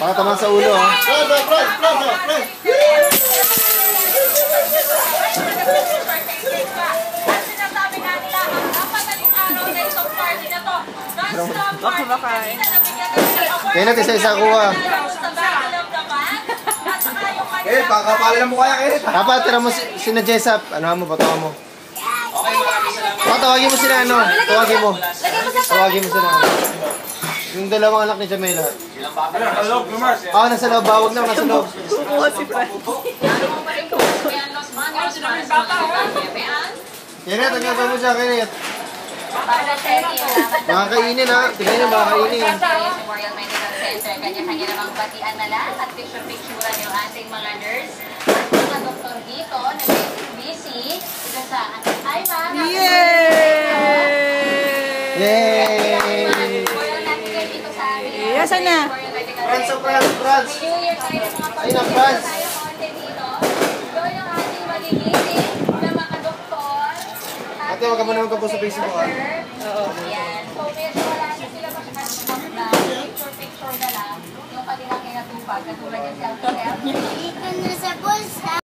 Baka tama sa ulo, ha? Kaya natin isa-isa kuha. Eh, pakapala lang mo kaya kayo. Dapat, tira mo si na Jessap. Ano mo, patawa mo. Patawagin mo sila, ano? Tawagin mo. Tawagin mo sila. Yung dalawang anak ni Jamela. Ah, nasa loob. Bawag na, nasa loob. Kukuha si Frank. Kenneth, ang gagawin mo siya, Kenneth. Makakainin, ha? Tingnan niyo, makakainin. Memorial Medical Center, kanya-kanya namang batian na lang at picture-picturean yung ating mga nurse at mga doktor dito na busy. Ito sa ay mga Yay! Asan na? Franz, Franz! Ayun na, Franz! Ate, huwag ka muna magkapo sa Facebook, ha? Oo. Ayan. So, medyo wala na sila masyadong na picture-picture na lang yung kanilang kinatupag. Katulad yung selfie-selfie. Dito na sa bulsa.